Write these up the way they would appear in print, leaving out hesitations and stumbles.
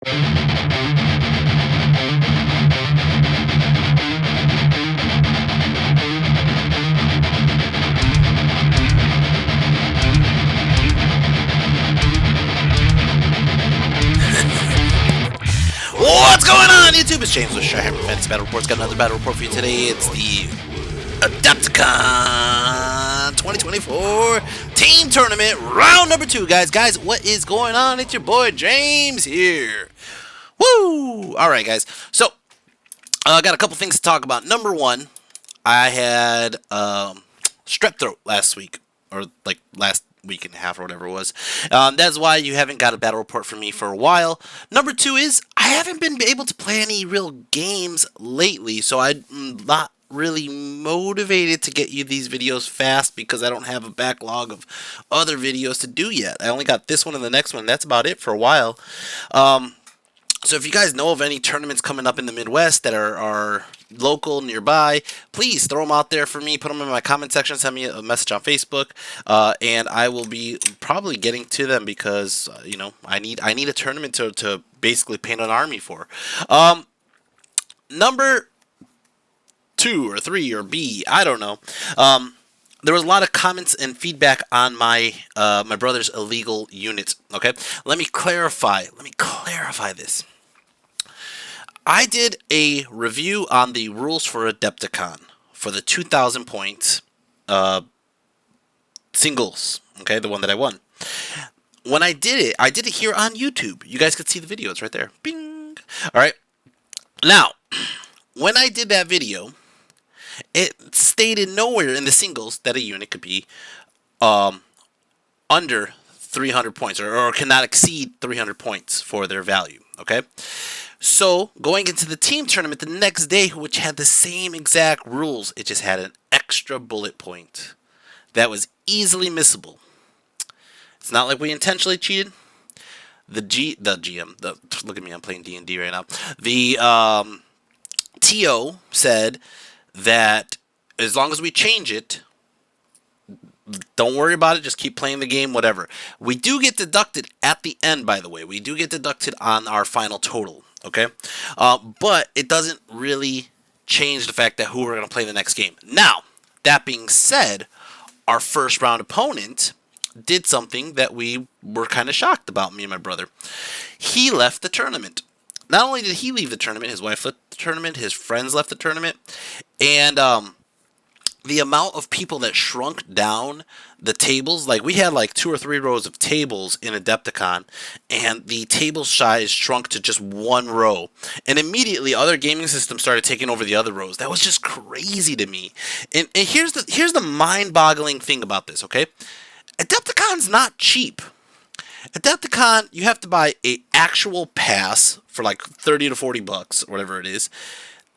What's going on, YouTube? It's James with Shyhammer Fantasy Battle Reports. Got another battle report for you today. It's the Adepticon 2024 Team Tournament, round number 2, guys. Guys, what is going on? It's your boy James here. Woo! Alright, guys. So, I got a couple things to talk about. Number 1, I had strep throat last week, or like last week and a half or whatever it was. That's why you haven't got a battle report from me for a while. Number 2 is I haven't been able to play any real games lately, so I'm not really motivated to get you these videos fast because I don't have a backlog of other videos to do yet. I only got this one and the next one. That's about it for a while. So if you guys know of any tournaments coming up in the Midwest that are local, nearby, please throw them out there for me. Put them in my comment section. Send me a message on Facebook, and I will be probably getting to them because you know I need a tournament to basically paint an army for. Number 2 or 3 or B, I don't know. There was a lot of comments and feedback on my my brother's illegal units. Okay, let me clarify this. I did a review on the rules for Adepticon for the 2,000 points singles. Okay, the one that I won. When I did it here on YouTube. You guys could see the video. It's right there. Bing. All right. Now, when I did that video, it stated nowhere in the singles that a unit could be under 300 points or cannot exceed 300 points for their value. Okay. So, going into the team tournament the next day, which had the same exact rules, it just had an extra bullet point that was easily missable. It's not like we intentionally cheated. The GM, look at me, I'm playing D&D right now. The TO said that as long as we change it, don't worry about it, just keep playing the game, whatever. We do get deducted at the end, by the way. We do get deducted on our final total. Okay, but it doesn't really change the fact that who we're going to play the next game. Now, that being said, our first round opponent did something that we were kind of shocked about, me and my brother. He left the tournament. Not only did he leave the tournament, his wife left the tournament, his friends left the tournament, and the amount of people that shrunk down the tables, like we had like 2 or 3 rows of tables in Adepticon, and the table size shrunk to just 1 row, and immediately other gaming systems started taking over the other rows. That was just crazy to me. And here's the mind-boggling thing about this. Okay, Adepticon's not cheap. Adepticon, you have to buy a actual pass for like 30 to 40 bucks, or whatever it is.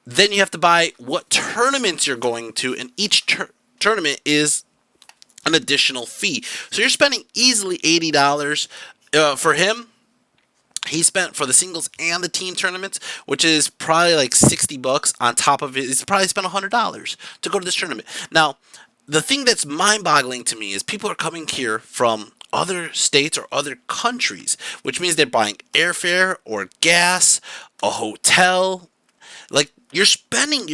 Then you have to buy what tournaments you're going to, and each tournament is an additional fee. So you're spending easily $80 for him. He spent for the singles and the team tournaments, which is probably like 60 bucks on top of it. He's probably spent $100 to go to this tournament. Now, the thing that's mind-boggling to me is people are coming here from other states or other countries, which means they're buying airfare or gas, a hotel. Like, you're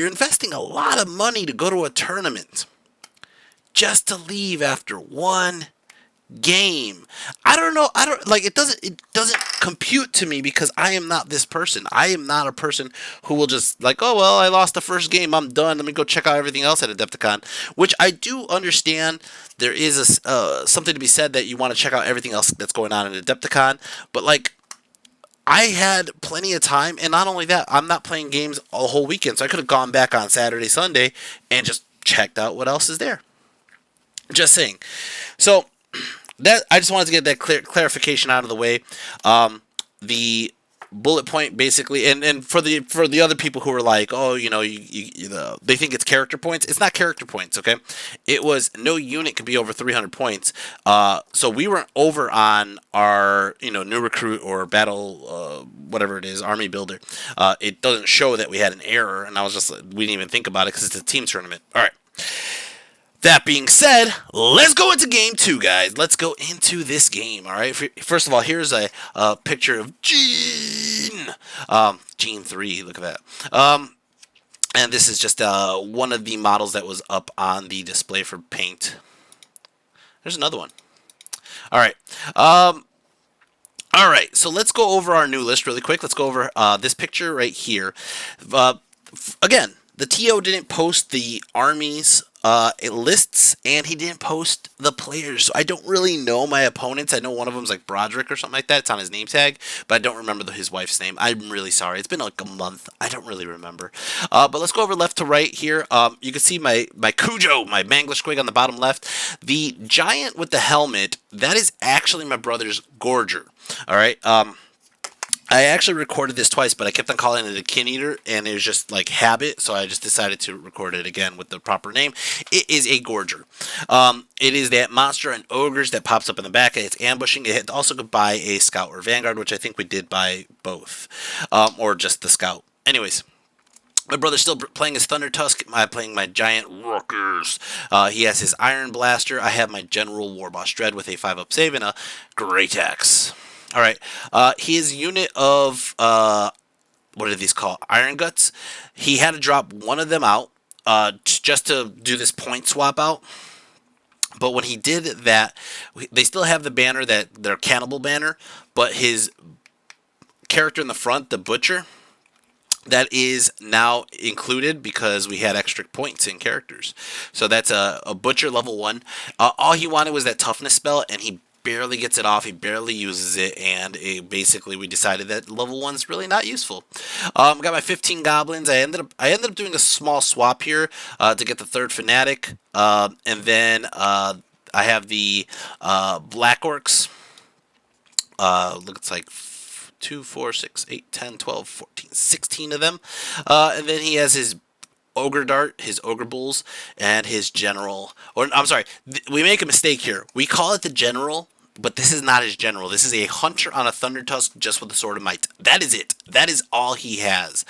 investing a lot of money to go to a tournament just to leave after 1 game. I don't know. It doesn't compute to me because I am not this person. I am not a person who will just like, oh, well, I lost the first game, I'm done, let me go check out everything else at Adepticon, which I do understand. There is something to be said that you want to check out everything else that's going on at Adepticon, but like, I had plenty of time, and not only that, I'm not playing games a whole weekend, so I could have gone back on Saturday, Sunday, and just checked out what else is there. Just saying. So, that I just wanted to get that clarification out of the way. The bullet point, basically, and for the other people who were like, oh, you know, they think it's character points. It's not character points, okay? It was no unit could be over 300 points. So we weren't over on our, new recruit or battle, whatever it is, army builder. It doesn't show that we had an error, and I was just, we didn't even think about it because it's a team tournament. All right. That being said, let's go into game 2, guys. Let's go into this game, all right? First of all, here's a picture of Gene Gene 3, look at that. And this is just one of the models that was up on the display for paint. There's another one. All right. All right, so let's go over our new list really quick. Let's go over this picture right here. Again, the TO didn't post the armies lists, and he didn't post the players. So I don't really know my opponents. I know one of them's like Broderick or something like that. It's on his name tag, but I don't remember his wife's name. I'm really sorry. It's been like a month. I don't really remember. But let's go over left to right here. You can see my Cujo, my Mangler Squig on the bottom left. The giant with the helmet, that is actually my brother's Gorger. All right. I actually recorded this twice, but I kept on calling it a Kin Eater, and it was just like habit, so I just decided to record it again with the proper name. It is a Gorger. It is that monster and ogres that pops up in the back. It's ambushing. It also could buy a Scout or Vanguard, which I think we did buy both, or just the Scout. Anyways. My brother's still playing his Thunder Tusk. I'm playing my Giant Rookers. He has his Iron Blaster. I have my General Warboss Dread with a 5-up save and a Great Axe. All right. His unit of, what are these called? Iron Guts. He had to drop one of them out just to do this point swap out. But when he did that, they still have the banner, that their Cannibal banner, but his character in the front, the Butcher, that is now included because we had extra points in characters. So that's a Butcher level 1. All he wanted was that toughness spell, and he barely gets it off. He barely uses it, and basically we decided that level 1's really not useful. Got my 15 goblins. I ended up doing a small swap here to get the 3rd Fanatic, and then I have the Black Orcs. Looks like 2, 4, 6, 8, 10, 12, 14, 16 of them. And then he has his Ogre Dart, his Ogre Bulls, and his General. Or I'm sorry, we make a mistake here. We call it the General, but this is not his General. This is a Hunter on a Thunder Tusk just with a Sword of Might. That is it. That is all he has.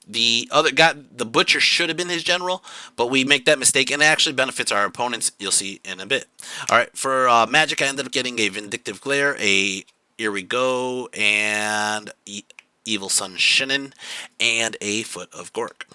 The other guy, the Butcher, should have been his General, but we make that mistake, and it actually benefits our opponents. You'll see in a bit. All right, for Magic, I ended up getting a Vindictive Glare, a Here We Go, and Evil Sun Shinnin, and a Foot of Gork.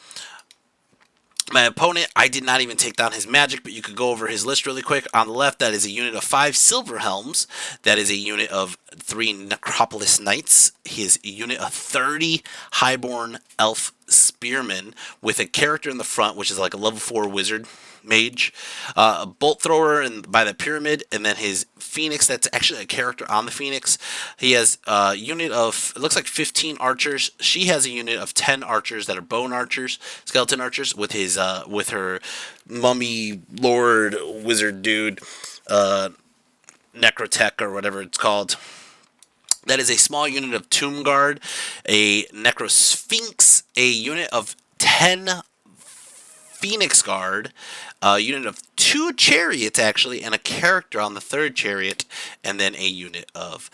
My opponent, I did not even take down his magic, but you could go over his list really quick. On the left, that is a unit of 5 Silver Helms. That is a unit of 3 Necropolis Knights. His unit of 30 Highborn Elf Spearmen with a character in the front, which is like a level 4 wizard mage, a bolt thrower by the pyramid, and then his phoenix. That's actually a character on the phoenix. He has a unit of, it looks like 15 archers. She has a unit of 10 archers that are bone archers, skeleton archers, with his with her mummy lord wizard dude, Necrotech or whatever it's called. That is a small unit of Tomb Guard, a Necrosphinx, a unit of 10 Phoenix Guard, a unit of 2 chariots actually, and a character on the 3rd chariot, and then a unit of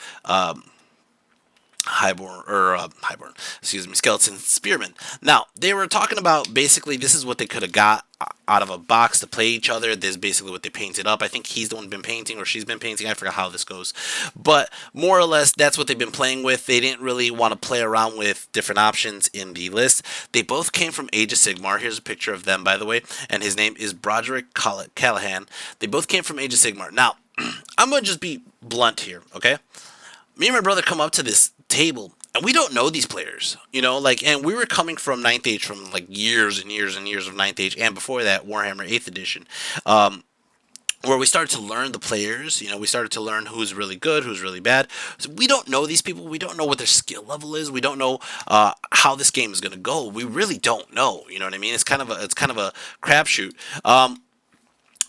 skeleton spearmen. Now, they were talking about basically this is what they could have got out of a box to play each other. This is basically what they painted up. I think he's the one been painting, or she's been painting. I forgot how this goes. But more or less, that's what they've been playing with. They didn't really want to play around with different options in the list. They both came from Age of Sigmar. Here's a picture of them, by the way. And his name is Broderick Callahan. They both came from Age of Sigmar. Now, I'm going to just be blunt here, okay? Me and my brother come up to this table, and we don't know these players, you know, like, and we were coming from 9th Age, from like years and years and years of 9th Age, and before that, Warhammer 8th Edition, where we started to learn the players. You know, we started to learn who's really good, who's really bad. So we don't know these people. We don't know what their skill level is. We don't know how this game is going to go. We really don't know. You know what I mean? It's kind of a crapshoot.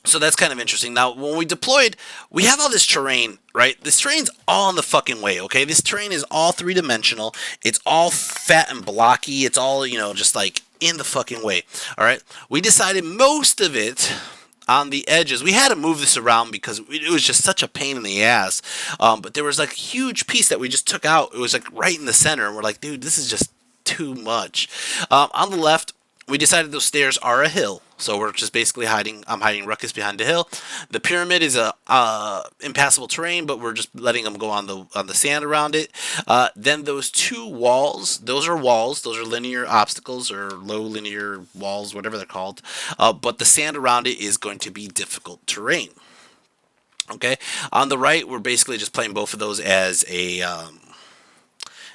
So that's kind of interesting. Now, when we deployed, we have all this terrain, right? This terrain's all in the fucking way, okay? This terrain is all 3-dimensional. It's all fat and blocky. It's all, you know, just like in the fucking way, all right? We decided most of it on the edges. We had to move this around because it was just such a pain in the ass. But there was like a huge piece that we just took out. It was like right in the center, and we're like, dude, this is just too much. On the left, we decided those stairs are a hill, so we're just basically hiding. I'm hiding Ruckus behind the hill. The pyramid is a impassable terrain, but we're just letting them go on the sand around it. Then those two walls, those are walls. Those are linear obstacles or low linear walls, whatever they're called. But the sand around it is going to be difficult terrain. Okay, on the right, we're basically just playing both of those as a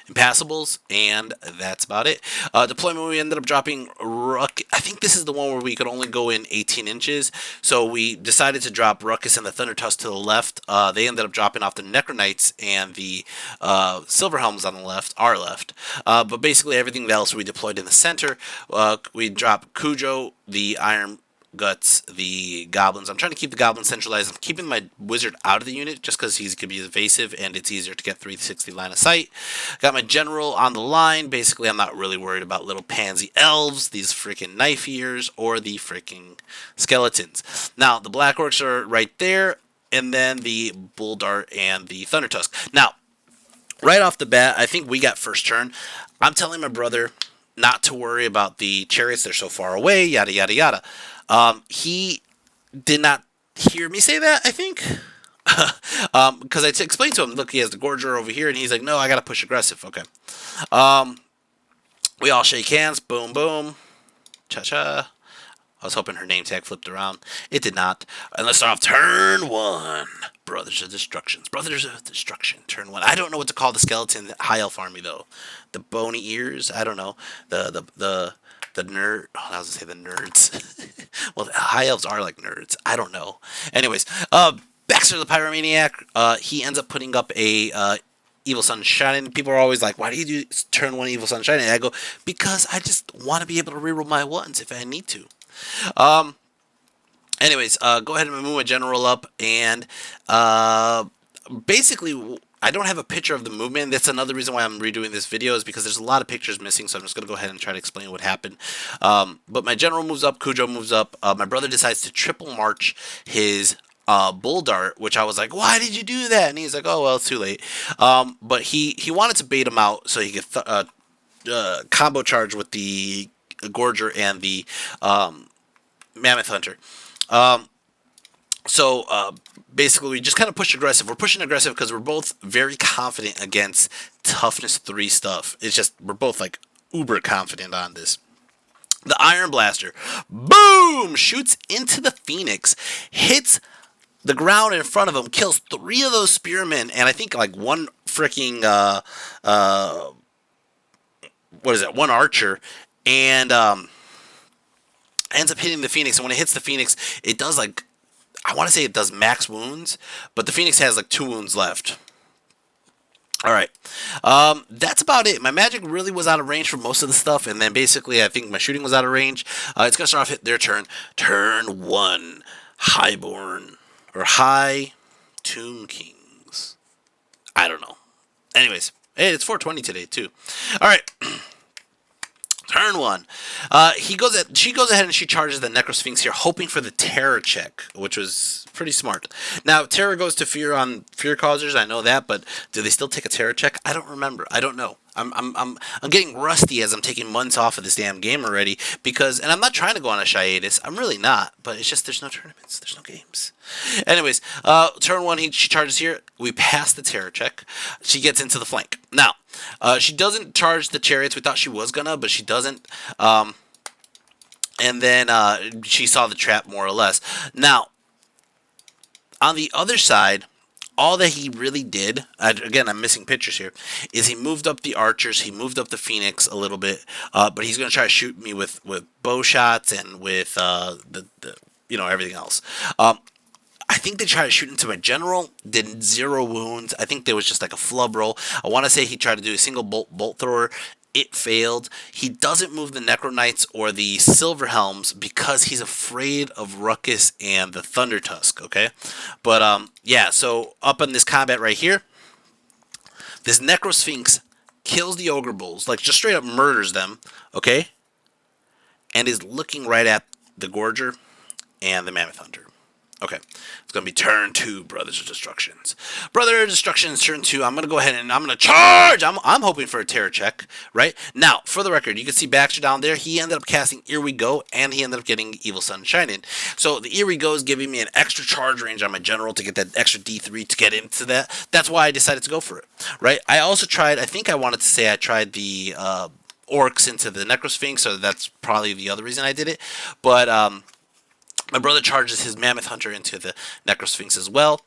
impassables, and that's about it. Deployment, we ended up dropping Ruckus. I think this is the one where we could only go in 18 inches, so we decided to drop Ruckus and the Thunder Tusk to the left. They ended up dropping off the Necronites and the Silver Helms on the left, our left. But basically everything else we deployed in the center. We dropped Cujo, the Iron Guts, the goblins. I'm trying to keep the goblins centralized. I'm keeping my wizard out of the unit just because he can be evasive and it's easier to get 360 line of sight. Got my general on the line. Basically, I'm not really worried about little pansy elves, these freaking knife ears, or the freaking skeletons. Now, the black orcs are right there, and then the bull dart and the thunder tusk. Now, right off the bat, I think we got first turn. I'm telling my brother not to worry about the chariots. They're so far away, yada, yada, yada. He did not hear me say that, I think. Because I explained to him, look, he has the Gorger over here, and he's like, no, I got to push aggressive. Okay. We all shake hands. Boom, boom. Cha-cha. I was hoping her name tag flipped around. It did not. And let's start off turn 1. Brothers of Destructions. Brothers of Destruction. Turn 1. I don't know what to call the skeleton high elf army, though. The bony ears? I don't know. The nerd. Oh, I was gonna say the nerds. Well, high elves are like nerds. I don't know. Anyways, Baxter the Pyromaniac. He ends up putting up a Evil Sunshine. People are always like, "Why do you do turn 1 Evil Sunshine?" And I go, because I just want to be able to reroll my ones if I need to. Anyways, go ahead and move my general up, and basically, I don't have a picture of the movement. That's another reason why I'm redoing this video, is because there's a lot of pictures missing, so I'm just going to go ahead and try to explain what happened. But my general moves up, Cujo moves up. My brother decides to triple march his bull dart, which I was like, why did you do that? And he's like, oh, well, it's too late. But he wanted to bait him out so he could combo charge with the Gorger and the Mammoth Hunter. So basically, we just kind of push aggressive. We're pushing aggressive because we're both very confident against toughness 3 stuff. It's just, we're both like uber confident on this. The Iron Blaster, boom, shoots into the Phoenix, hits the ground in front of him, kills 3 of those spearmen, and I think like 1 freaking, what is that, 1 archer, and ends up hitting the Phoenix. And when it hits the Phoenix, it does like, I want to say it does max wounds, but the Phoenix has like 2 wounds left. Alright, that's about it. My magic really was out of range for most of the stuff, and then basically I think my shooting was out of range. It's going to start off their turn. Turn 1, Highborn, or High Tomb Kings. I don't know. Anyways, hey, it's 420 today too. Alright. Turn 1. She goes ahead and she charges the Necrosphinx here, hoping for the Terror check, which was pretty smart. Now, Terror goes to Fear on Fear Causers, I know that, but do they still take a Terror check? I don't remember. I don't know. I'm getting rusty as I'm taking months off of this damn game already, because, and I'm not trying to go on a hiatus. I'm really not, but it's just there's no tournaments, there's no games. Anyways, turn 1, she charges here. We pass the Terror check. She gets into the flank. Now, she doesn't charge the chariots. We thought she was gonna, but she doesn't. And then she saw the trap more or less. Now, on the other side, all that he really did, again, I'm missing pictures here, is he moved up the archers, he moved up the Phoenix a little bit, but he's going to try to shoot me with bow shots and with the everything else. I think they tried to shoot into my general, did 0 wounds. I think there was just like a flub roll. I want to say he tried to do a single bolt thrower. It failed. He doesn't move the Necronites or the Silver Helms because he's afraid of Ruckus and the Thunder Tusk, okay? But, yeah, so up in this combat right here, this Necrosphinx kills the Ogre Bulls, like just straight up murders them, okay? And is looking right at the Gorger and the Mammoth Hunter. Okay, it's gonna be turn 2, Brothers of Destructions. Brother of Destructions, turn 2. I'm gonna go ahead and I'm gonna charge. I'm hoping for a terror check, right? Now, for the record, you can see Baxter down there. He ended up casting Here We Go, and he ended up getting Evil Sun Shining. So the Here We Go is giving me an extra charge range on my general to get that extra D3 to get into that. That's why I decided to go for it, right? I also tried. I think I wanted to say I tried the orcs into the Necrosphinx, so that's probably the other reason I did it. But my brother charges his Mammoth Hunter into the Necrosphinx as well.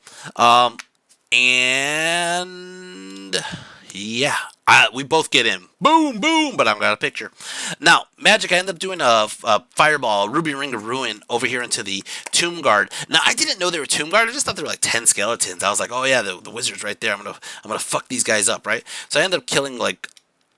And yeah, we both get in. Boom, boom, but I've got a picture. Now, Magic, I end up doing a Fireball, Ruby Ring of Ruin over here into the Tomb Guard. Now, I didn't know they were Tomb Guard. I just thought they were like 10 skeletons. I was like, oh yeah, the wizard's right there. I'm gonna fuck these guys up, right? So I end up killing like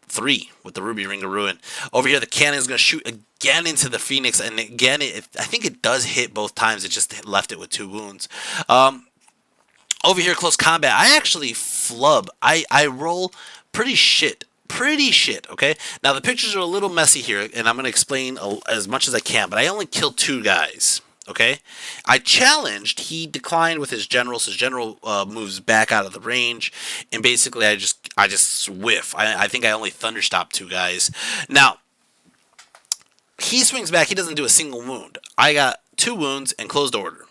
3 with the Ruby Ring of Ruin. Over here, the cannon is going to shoot again into the Phoenix, and again, I think it does hit both times. It just left it with 2 wounds. Over here, close combat, I actually flub. I roll pretty shit. Pretty shit, okay? Now, the pictures are a little messy here, and I'm going to explain as much as I can, but I only killed 2 guys. Okay, I challenged. He declined with his general. So his general moves back out of the range, and basically I just whiff. I think I only thunderstop 2 guys. Now he swings back. He doesn't do a single wound. I got 2 wounds and closed order.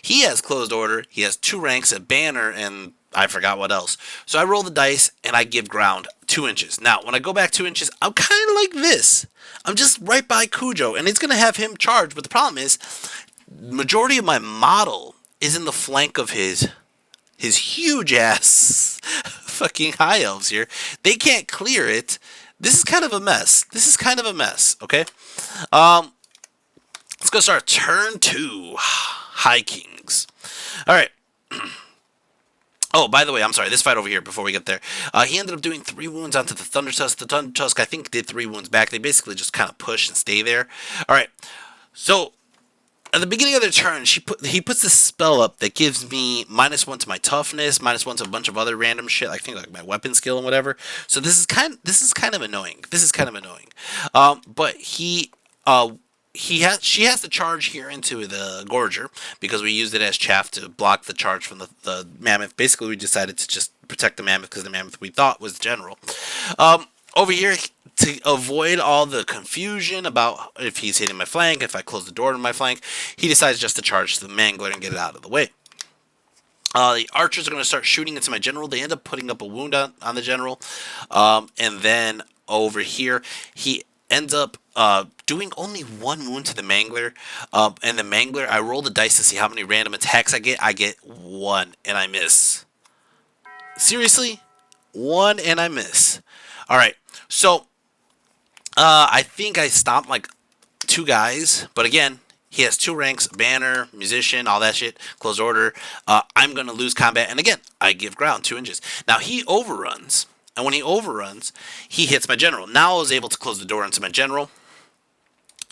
He has closed order. He has 2 ranks, a banner, and I forgot what else. So I roll the dice and I give ground 2 inches. Now when I go back 2 inches, I'm kind of like this. I'm just right by Cujo, and it's gonna have him charge. But the problem is, majority of my model is in the flank of his huge ass fucking high elves here. They can't clear it. This is kind of a mess. Okay. Let's go start turn 2. High Kings. All right. Oh, by the way, I'm sorry. This fight over here, before we get there, he ended up doing 3 wounds onto the Thunder Tusk. The Thunder Tusk, I think, did 3 wounds back. They basically just kind of push and stay there. All right. So at the beginning of their turn, he puts this spell up that gives me -1 to my toughness, -1 to a bunch of other random shit, I think like my weapon skill and whatever. So this is kind of annoying. But she has to charge here into the Gorger because we used it as chaff to block the charge from the Mammoth. Basically, we decided to just protect the Mammoth because the Mammoth we thought was the general. Over here, to avoid all the confusion about if he's hitting my flank, if I close the door to my flank, he decides just to charge the Mangler and get it out of the way. The archers are going to start shooting into my general. They end up putting up a wound on the general. And then over here, he ends up doing only 1 wound to the Mangler. And the Mangler, I roll the dice to see how many random attacks I get. I get 1, and I miss. Seriously? 1, and I miss. All right. So I think I stomped like 2 guys, but again, he has 2 ranks, banner, musician, all that shit, close order. I'm going to lose combat, and again, I give ground 2 inches. Now, he overruns, and when he overruns, he hits my general. Now I was able to close the door into my general.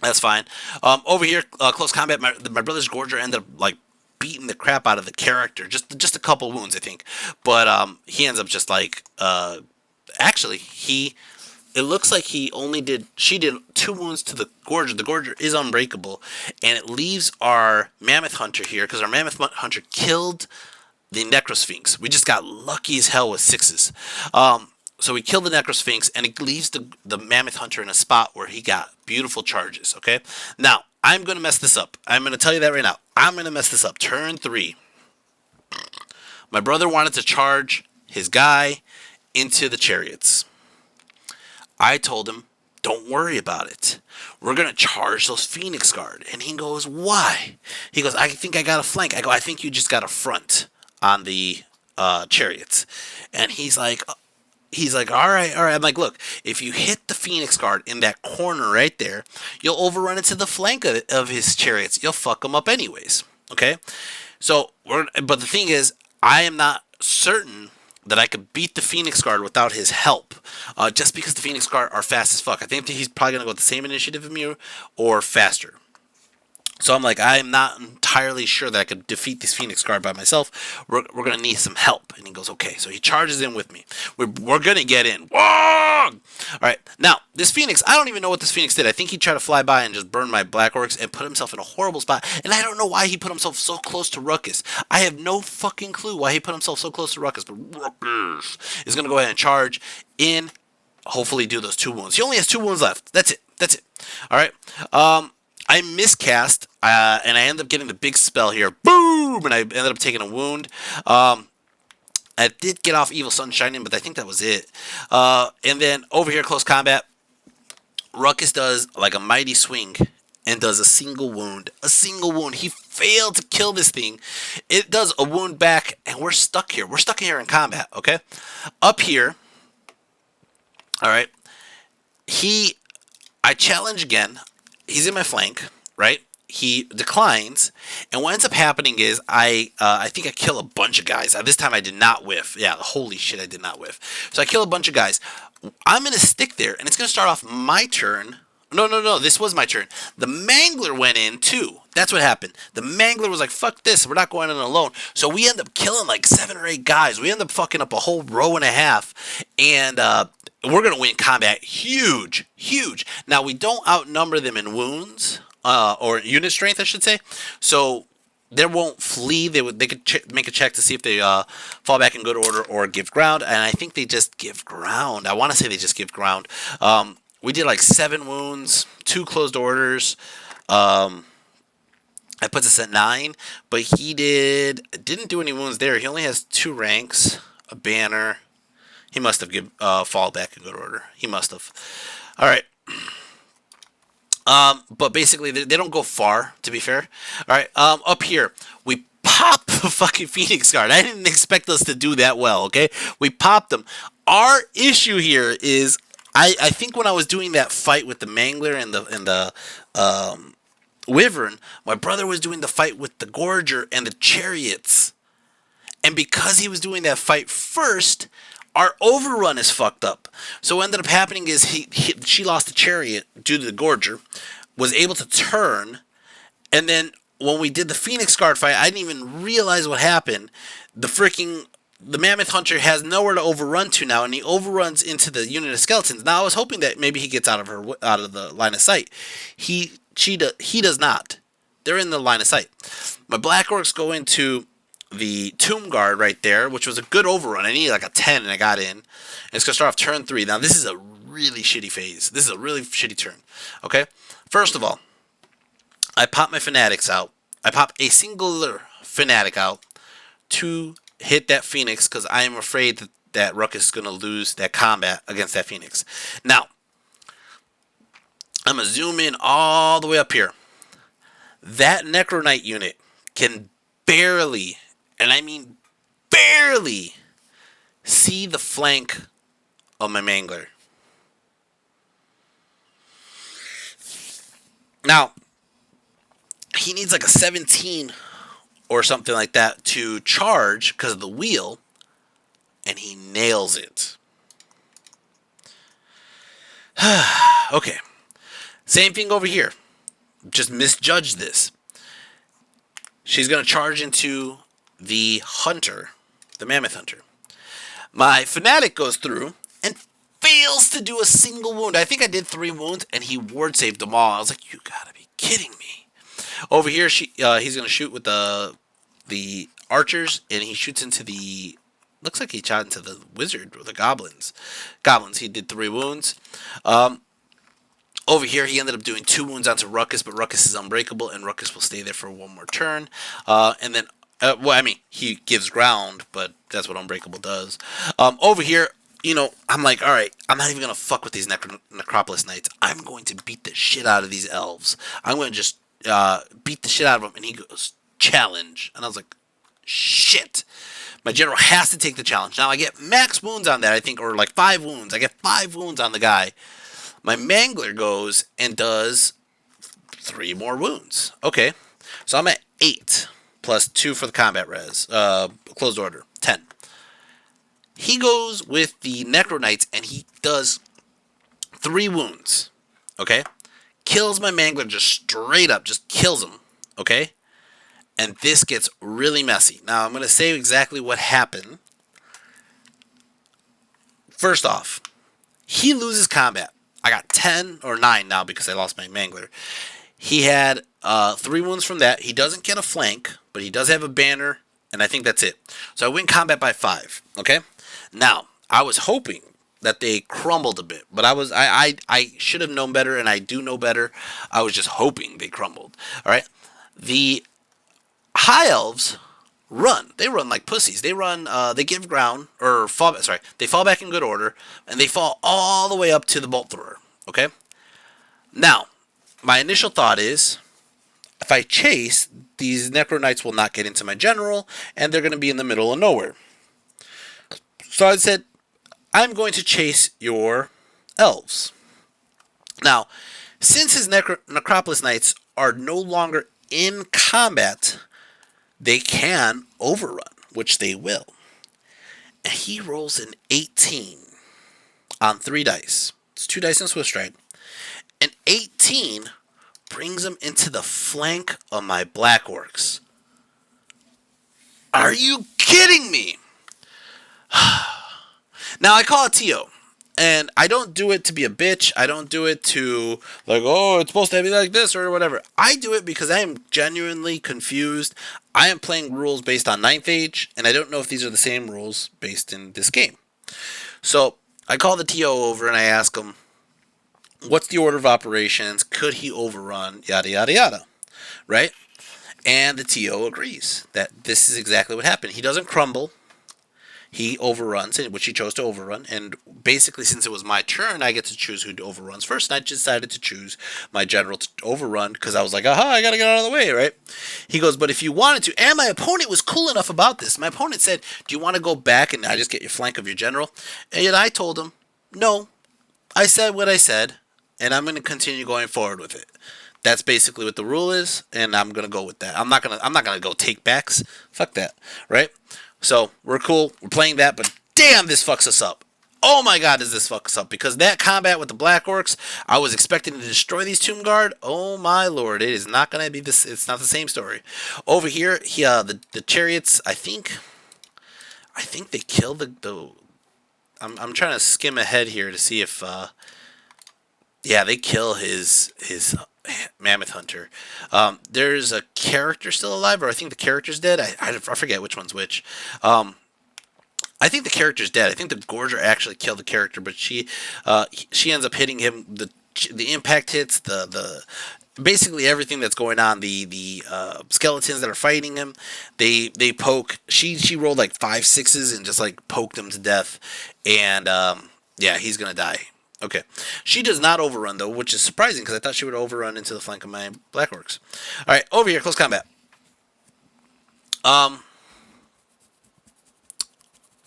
That's fine. Over here, close combat, my brother's Gorger ended up, like, beating the crap out of the character. Just a couple wounds, I think. But he ends up just, like, actually, it looks like she did 2 wounds to the Gorger. The Gorger is unbreakable, and it leaves our Mammoth Hunter here, because our Mammoth Hunter killed the Necrosphinx. We just got lucky as hell with 6s. So we killed the Necrosphinx, and it leaves the Mammoth Hunter in a spot where he got beautiful charges, okay? Now, I'm going to mess this up. I'm going to tell you that right now. I'm going to mess this up. Turn 3. My brother wanted to charge his guy into the chariots. I told him, don't worry about it. We're going to charge those Phoenix Guard. And he goes, why? He goes, I think I got a flank. I go, I think you just got a front on the chariots. And he's like, all right. I'm like, look, if you hit the Phoenix Guard in that corner right there, you'll overrun into the flank of his chariots. You'll fuck them up anyways. Okay? So, but the thing is, I am not certain that I could beat the Phoenix Guard without his help. Just because the Phoenix Guard are fast as fuck. I think he's probably going to go with the same initiative as me or faster. So I'm like, I'm not entirely sure that I could defeat this Phoenix Guard by myself. We're going to need some help. And he goes, okay. So he charges in with me. We're going to get in. Whoa! All right. Now, this Phoenix, I don't even know what this Phoenix did. I think he tried to fly by and just burn my Black Orcs and put himself in a horrible spot. And I don't know why he put himself so close to Ruckus. I have no fucking clue why he put himself so close to Ruckus. But Ruckus is going to go ahead and charge in, hopefully do those 2 wounds. He only has 2 wounds left. That's it. That's it. All right. I miscast, and I ended up getting the big spell here. Boom! And I ended up taking a wound. I did get off Evil Sunshine, but I think that was it. And then over here, close combat, Ruckus does like a mighty swing and does a single wound. A single wound. He failed to kill this thing. It does a wound back, and we're stuck here. We're stuck here in combat, okay? Up here, all right, I challenge again. He's in my flank, right? He declines, and what ends up happening is I think I kill a bunch of guys. This time I did not whiff. Yeah, holy shit, I did not whiff. So I kill a bunch of guys. I'm going to stick there, and it's going to start off my turn. No, this was my turn. The Mangler went in, too. That's what happened. The Mangler was like, fuck this, we're not going in alone. So we end up killing like 7 or 8 guys. We end up fucking up a whole row and a half, and we're going to win combat. Huge, huge. Now, we don't outnumber them in wounds, or unit strength, I should say. So they won't flee. They could make a check to see if they fall back in good order or give ground. And I think they just give ground. I want to say they just give ground. We did like 7 wounds, 2 closed orders. That puts us at 9. But he didn't do any wounds there. He only has 2 ranks, a banner. He must have fall back in good order. He must have. All right. But basically, they don't go far, to be fair. All right, up here, we pop the fucking Phoenix Guard. I didn't expect us to do that well, okay? We popped them. Our issue here is, I think when I was doing that fight with the Mangler and the Wyvern, my brother was doing the fight with the Gorger and the Chariots. And because he was doing that fight first, our overrun is fucked up. So what ended up happening is she lost the Chariot due to the Gorger, was able to turn, and then when we did the Phoenix Guard fight, I didn't even realize what happened. The Mammoth Hunter has nowhere to overrun to now, and he overruns into the unit of skeletons. Now I was hoping that maybe he gets out of the line of sight. He does not. They're in the line of sight. My Black Orcs go into the Tomb Guard right there, which was a good overrun. I needed like a 10 and I got in. And it's going to start off turn 3. Now this is a really shitty phase. This is a really shitty turn. Okay? First of all, I pop my Fanatics out. I pop a singular Fanatic out to hit that Phoenix because I am afraid that Ruckus is going to lose that combat against that Phoenix. Now, I'm going to zoom in all the way up here. That Necro Knight unit can barely, and I mean barely, see the flank of my Mangler. Now, he needs like a 17 or something like that to charge because of the wheel, and he nails it. Okay. Same thing over here. Just misjudged this. She's going to charge into the Hunter, the Mammoth Hunter. My Fanatic goes through and fails to do a single wound. I think I did 3 wounds, and he ward saved them all. I was like, you gotta be kidding me. Over here, he's going to shoot with the archers, and he shoots into the... Looks like he shot into the wizard or the goblins. He did 3 wounds. Over here, he ended up doing 2 wounds onto Ruckus, but Ruckus is unbreakable, and Ruckus will stay there for 1 more turn. And then, well, I mean, he gives ground, but that's what unbreakable does. Over here, you know, I'm like, all right, I'm not even going to fuck with these Necropolis Knights. I'm going to beat the shit out of these elves. I'm going to just beat the shit out of them. And he goes, challenge. And I was like, shit. My general has to take the challenge. Now, I get max wounds on that, I think, or like 5 wounds. I get 5 wounds on the guy. My Mangler goes and does 3 more wounds. Okay, so I'm at 8, plus 2 for the combat res. Closed order, 10. He goes with the Necro Knights, and he does 3 wounds. Okay? Kills my Mangler just straight up. Just kills him. Okay? And this gets really messy. Now, I'm going to say exactly what happened. First off, he loses combat. I got 10 or 9 now because I lost my Mangler. He had 3 wounds from that. He doesn't get a flank, but he does have a banner, and I think that's it. So I win combat by 5. Okay. Now I was hoping that they crumbled a bit, but I should have known better, and I do know better. I was just hoping they crumbled. All right. The high elves run. They run like pussies. They run. They give ground or fall. Sorry, they fall back in good order, and they fall all the way up to the bolt thrower. Okay. Now, my initial thought is, if I chase, these Necro Knights will not get into my general, and they're going to be in the middle of nowhere. So I said, I'm going to chase your elves. Now, since his Necropolis Knights are no longer in combat, they can overrun, which they will. And he rolls an 18 on 3 dice. It's 2 dice in Swift Stride. An 18 brings him into the flank of my Black Orcs. Are you kidding me? Now, I call it TO. And I don't do it to be a bitch. I don't do it to, like, oh, it's supposed to be like this or whatever. I do it because I am genuinely confused. I am playing rules based on 9th Age, and I don't know if these are the same rules based in this game. So I call the TO over and I ask him, what's the order of operations? Could he overrun? Yada, yada, yada. Right? And the TO agrees that this is exactly what happened. He doesn't crumble. He overruns, which he chose to overrun. And basically, since it was my turn, I get to choose who overruns first. And I decided to choose my general to overrun because I was like, aha, I got to get out of the way, right? He goes, but if you wanted to, and my opponent was cool enough about this. My opponent said, do you want to go back and I just get your flank of your general? And yet I told him, no, I said what I said, and I'm going to continue going forward with it. That's basically what the rule is, and I'm going to go with that. I'm not going to go take backs. Fuck that, right? So, we're cool. We're playing that, but damn, this fucks us up. Oh my god, does this fuck us up? Because that combat with the Black Orcs, I was expecting to destroy these Tomb Guard. Oh my lord, it is not going to be this. It's not the same story. Over here, the chariots, I think they kill the I'm trying to skim ahead here to see if, yeah, they kill his Mammoth Hunter. There's a character still alive, or I think the character's dead. I forget which one's which. I think the character's dead. I think the Gorger actually killed the character, but she ends up hitting him. The impact hits, the basically everything that's going on. The skeletons that are fighting him, they poke. She rolled like 5 6s and just like poked him to death, and yeah, he's gonna die. Okay. She does not overrun, though, which is surprising because I thought she would overrun into the flank of my Black Orcs. All right, over here, close combat.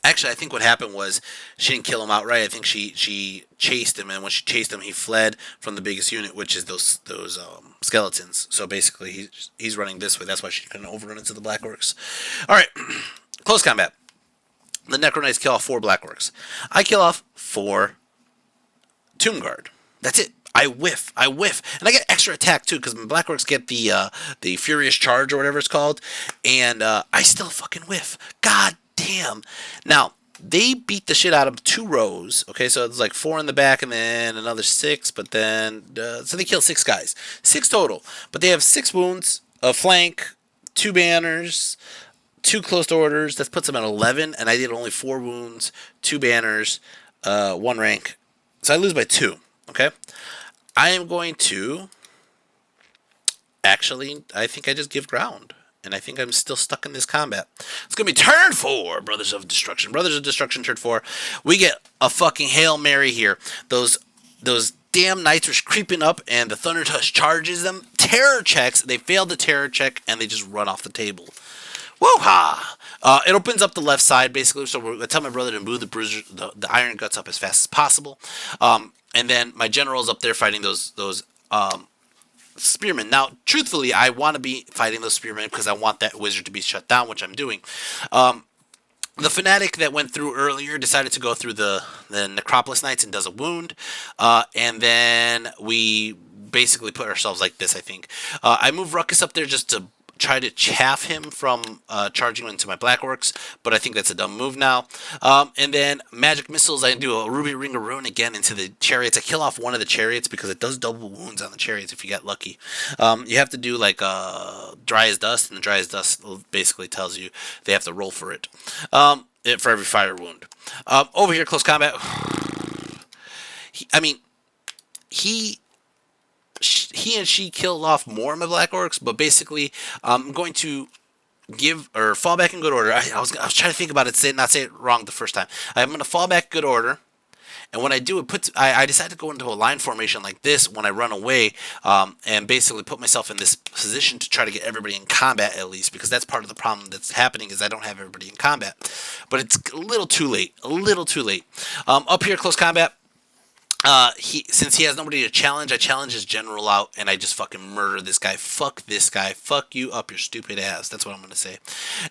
Actually, I think what happened was she didn't kill him outright. I think she chased him, and when she chased him, he fled from the biggest unit, which is those skeletons. So basically, he's running this way. That's why she couldn't overrun into the Black Orcs. All right, close combat. The Necro Knights kill off 4 Black Orcs. I kill off 4 Tomb Guard. That's it. I whiff, and I get extra attack too because my Black Orcs get the Furious Charge or whatever it's called, and I still fucking whiff. God damn. Now they beat the shit out of 2 rows. Okay, so it's like 4 in the back and then another 6, but then so they kill 6 guys, 6 total, but they have 6 wounds, a flank, 2 banners, 2 close orders. That puts them at 11, and I did only 4 wounds, 2 banners, 1 rank. So I lose by 2, okay? I am going to, actually, I think I just give ground. And I think I'm still stuck in this combat. It's going to be turn 4, Brothers of Destruction. Brothers of Destruction, turn 4. We get a fucking Hail Mary here. Those damn knights are creeping up, and the Thunder Touch charges them. Terror checks. They fail the terror check, and they just run off the table. Woo-ha! It opens up the left side, basically, so I tell my brother to move the Iron Guts up as fast as possible. And then my general's up there fighting those spearmen. Now, truthfully, I want to be fighting those spearmen because I want that wizard to be shut down, which I'm doing. The fanatic that went through earlier decided to go through the Necropolis Knights and does a wound. And then we basically put ourselves like this, I think. I move Ruckus up there just to try to chaff him from charging into my Black Orcs, but I think that's a dumb move now. And then Magic Missiles, I do a Ruby Ring of Ruin again into the Chariots. I kill off one of the Chariots because it does double wounds on the Chariots if you get lucky. You have to do like Dry as Dust, and the Dry as Dust basically tells you they have to roll for it. For every fire wound. Over here, close combat. He and she killed off more of my Black Orcs, but basically, I'm going to give or fall back in good order. I was trying to think about it, not say it wrong the first time. I'm going to fall back good order, and when I do, I decide to go into a line formation like this when I run away, and basically put myself in this position to try to get everybody in combat at least, because that's part of the problem that's happening is I don't have everybody in combat. But it's a little too late. Up here, close combat. Since he has nobody to challenge, I challenge his general out, and I just fucking murder this guy. Fuck this guy. Fuck you up your stupid ass. That's what I'm gonna say.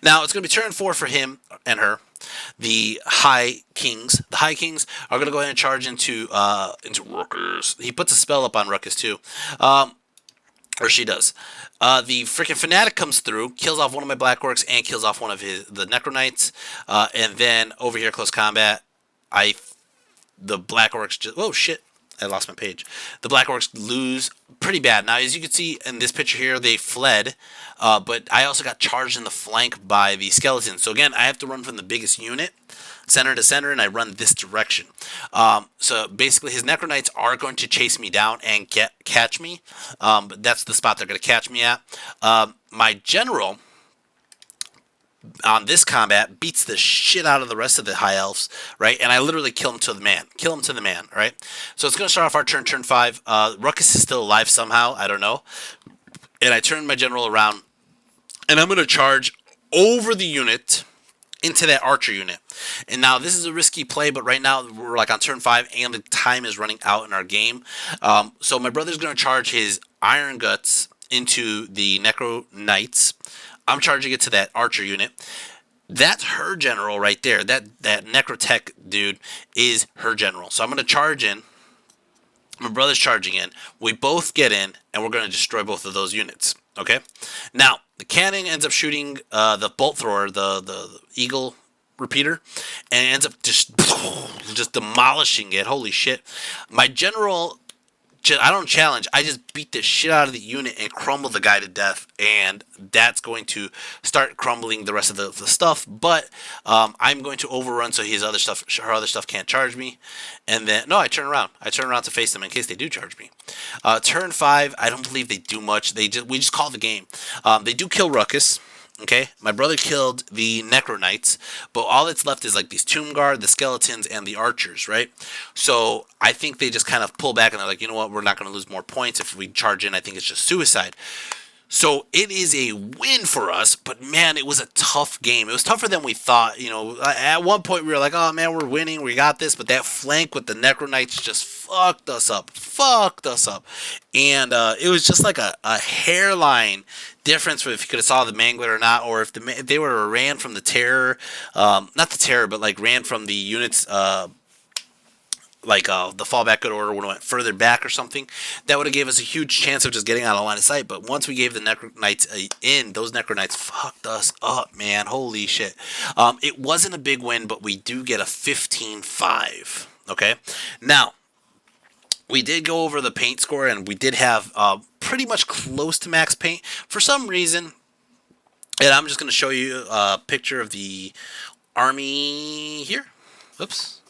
Now it's gonna be turn 4 for him and her. The High Kings. The High Kings are gonna go ahead and charge into Ruckus. He puts a spell up on Ruckus too. Or she does. The freaking Fanatic comes through, kills off one of my Black Orcs, and kills off one of the Necro Knights. And then over here, close combat, the Black Orcs just... Oh, shit. I lost my page. The Black Orcs lose pretty bad. Now, as you can see in this picture here, they fled. But I also got charged in the flank by the skeletons. So, again, I have to run from the biggest unit, center to center, and I run this direction. So, basically, his Necro Knights are going to chase me down and catch me. But that's the spot they're going to catch me at. My general... on this combat, beats the shit out of the rest of the High Elves, right? And I literally kill him to the man. Right? So it's going to start off our turn 5. Ruckus is still alive somehow. I don't know. And I turn my general around, and I'm going to charge over the unit into that archer unit. And now this is a risky play, but right now we're like on turn 5, and the time is running out in our game. So my brother's going to charge his Iron Guts into the Necro Knights. I'm charging it to that archer unit. That's her general right there. That Necrotech dude is her general. So I'm going to charge in. My brother's charging in. We both get in, and we're going to destroy both of those units. Okay? Now, the cannon ends up shooting the bolt thrower, the eagle repeater, and ends up just demolishing it. Holy shit. My general... I don't challenge. I just beat the shit out of the unit and crumble the guy to death, and that's going to start crumbling the rest of the stuff. But I'm going to overrun so her other stuff can't charge me. And then I turn around. To face them in case they do charge me. Turn 5. I don't believe they do much. We just call the game. They do kill Ruckus. Okay, my brother killed the Necro Knights, but all that's left is like these Tomb Guard, the skeletons, and the archers, right? So I think they just kind of pull back and they're like, you know what, we're not going to lose more points if we charge in. I think it's just suicide. So it is a win for us, but man, it was a tough game. It was tougher than we thought. You know, at one point we were like, oh man, we're winning, we got this, but that flank with the Necro Knights just fucked us up. And it was just like a hairline difference if you could have saw the Mangler or not, or if they were to ran from the terror, not the terror, but like ran from the units, the fallback good order would have went further back or something. That would have gave us a huge chance of just getting out of line of sight. But once we gave the Necro Knights those Necro Knights fucked us up, man. Holy shit. It wasn't a big win, but we do get a 15-5. Okay? Now, we did go over the paint score, and we did have pretty much close to max paint. For some reason, and I'm just going to show you a picture of the army here. Oops.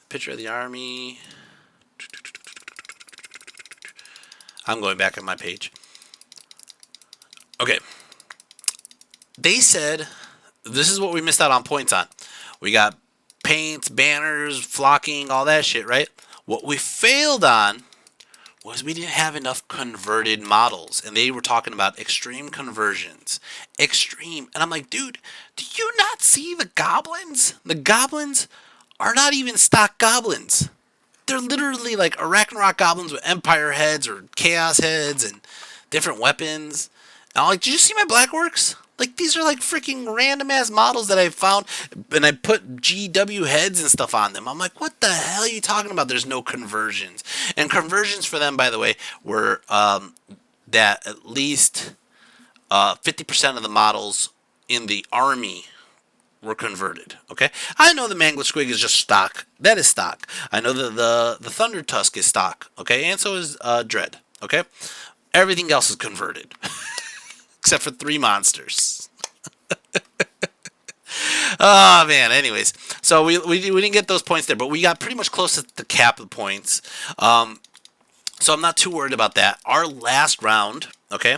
Picture of the army. I'm going back on my page. Okay. They said this is what we missed out on points on. We got paints, banners, flocking, all that shit, right? What we failed on was we didn't have enough converted models. And they were talking about extreme conversions. Extreme. And I'm like, dude, do you not see the goblins? The goblins are not even stock goblins. They're literally like Arachnarok goblins with Empire heads or Chaos heads and different weapons. And I'm like, did you see my Black Orcs? Like, these are like freaking random ass models that I found, and I put GW heads and stuff on them. I'm like, what the hell are you talking about? There's no conversions. And conversions for them, by the way, were that at least 50% of the models in the army were converted. Okay, I know the Mangler Squig is just stock. That is stock. I know that the Thunder Tusk is stock. Okay, and so is Dread. Okay, everything else is converted except for 3 monsters. Oh man. Anyways, so we didn't get those points there, but we got pretty much close to the cap of points. So I'm not too worried about that. Our last round. Okay,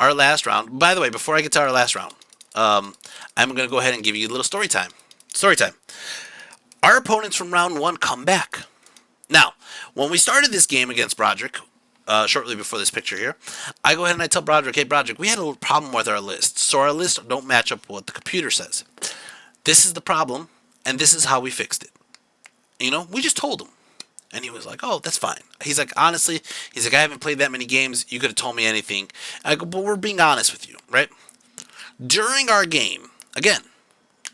our last round. By the way, before I get to our last round, I'm going to go ahead and give you a little story time. Story time. Our opponents from round 1 come back. Now, when we started this game against Broderick, shortly before this picture here, I go ahead and I tell Broderick, hey, Broderick, we had a little problem with our list. So our lists don't match up with what the computer says. This is the problem, and this is how we fixed it. You know, we just told him. And he was like, oh, that's fine. He's like, honestly, he's like, I haven't played that many games. You could have told me anything. I go, but we're being honest with you, right? During our game, again,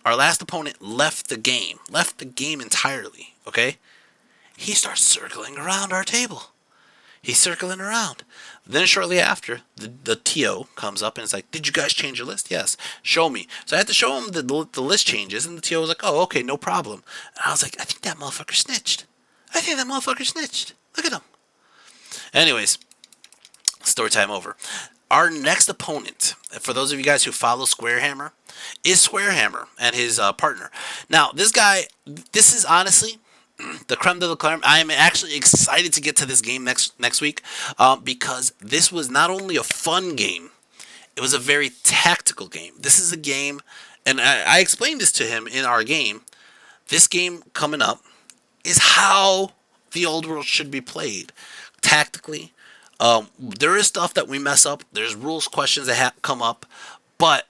our last opponent left the game entirely, okay? He starts circling around our table. He's circling around. Then shortly after, the TO comes up and is like, did you guys change your list? Yes. Show me. So I had to show him the list changes, and the TO was like, oh, okay, no problem. And I was like, I think that motherfucker snitched. Look at him. Anyways, story time over. Our next opponent, for those of you guys who follow Squarehammer, is Squarehammer and his partner. Now, this guy, this is honestly the creme de la creme. I am actually excited to get to this game next week because this was not only a fun game, it was a very tactical game. This is a game, and I explained this to him in our game. This game coming up is how the old world should be played tactically. There is stuff that we mess up. There's rules questions that come up, but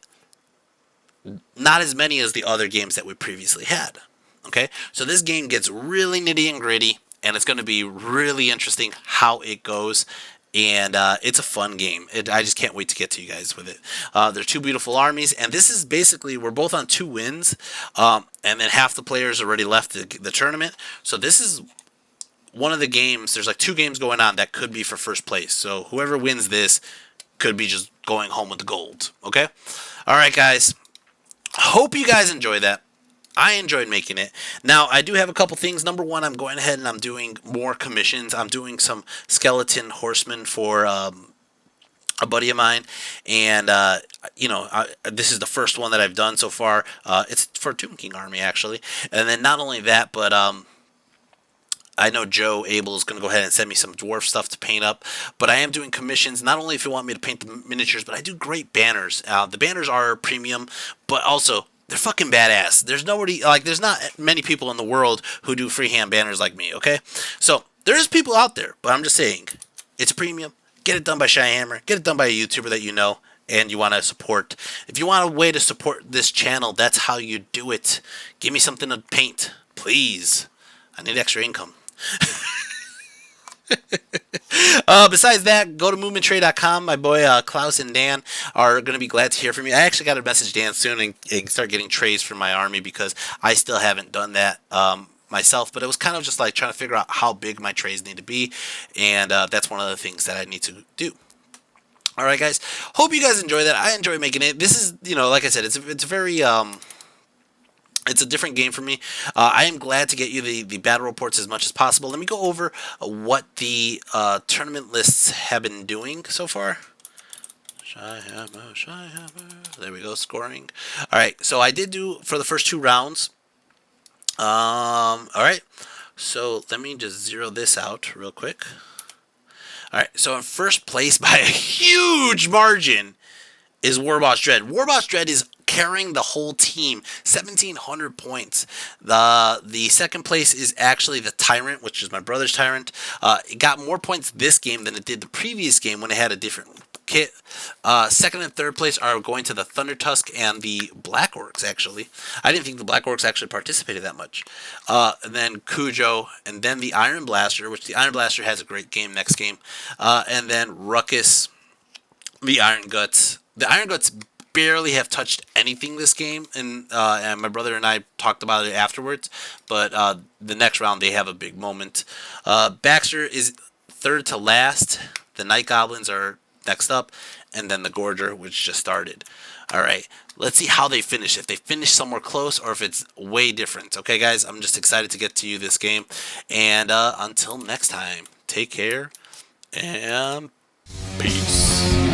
not as many as the other games that we previously had. Okay, so this game gets really nitty and gritty, and it's going to be really interesting how it goes. And it's a fun game. I just can't wait to get to you guys with it. They're 2 beautiful armies, and this is basically, we're both on 2 wins, and then half the players already left the tournament. So this is one of the games. There's like 2 games going on that could be for first place. So whoever wins this could be just going home with the gold. Okay? All right, guys. Hope you guys enjoy that. I enjoyed making it. Now, I do have a couple things. Number 1, I'm going ahead and I'm doing more commissions. I'm doing some skeleton horsemen for a buddy of mine. And, this is the first one that I've done so far. It's for Tomb King Army, actually. And then not only that, but I know Joe Abel is going to go ahead and send me some dwarf stuff to paint up. But I am doing commissions, not only if you want me to paint the miniatures, but I do great banners. The banners are premium, but also they're fucking badass. There's nobody, there's not many people in the world who do freehand banners like me, okay? So, there's people out there, but I'm just saying, it's premium. Get it done by Shyhammer. Get it done by a YouTuber that you know and you want to support. If you want a way to support this channel, that's how you do it. Give me something to paint, please. I need extra income. Besides that, go to movementtrade.com. My boy Claes and Dan are going to be glad to hear from you. I actually got to message Dan soon and start getting trays for my army because I still haven't done that myself. But it was kind of just like trying to figure out how big my trays need to be, and that's one of the things that I need to do. All right, guys. Hope you guys enjoy that. I enjoy making it. This is, like I said, it's very it's a different game for me. I am glad to get you the battle reports as much as possible. Let me go over what the tournament lists have been doing so far. Shyhammer. There we go, scoring. All right, so I did do for the first 2 rounds. All right, so let me just zero this out real quick. All right, so in first place by a huge margin is Warboss Dread. Warboss Dread is carrying the whole team, 1,700 points. The second place is actually the Tyrant, which is my brother's Tyrant. It got more points this game than it did the previous game when it had a different kit. Second and third place are going to the Thunder Tusk and the Black Orcs, actually. I didn't think the Black Orcs actually participated that much. And then Cujo, and then the Iron Blaster, which the Iron Blaster has a great game next game. And then Ruckus, the Iron Guts. The Iron Guts barely have touched anything this game, and my brother and I talked about it afterwards, but the next round they have a big moment. Baxter is third to last. The Night Goblins are next up, and then the Gorger, which just started. All right, let's see how they finish. If they finish somewhere close or if it's way different. Okay, guys, I'm just excited to get to you this game. And until next time, take care and peace.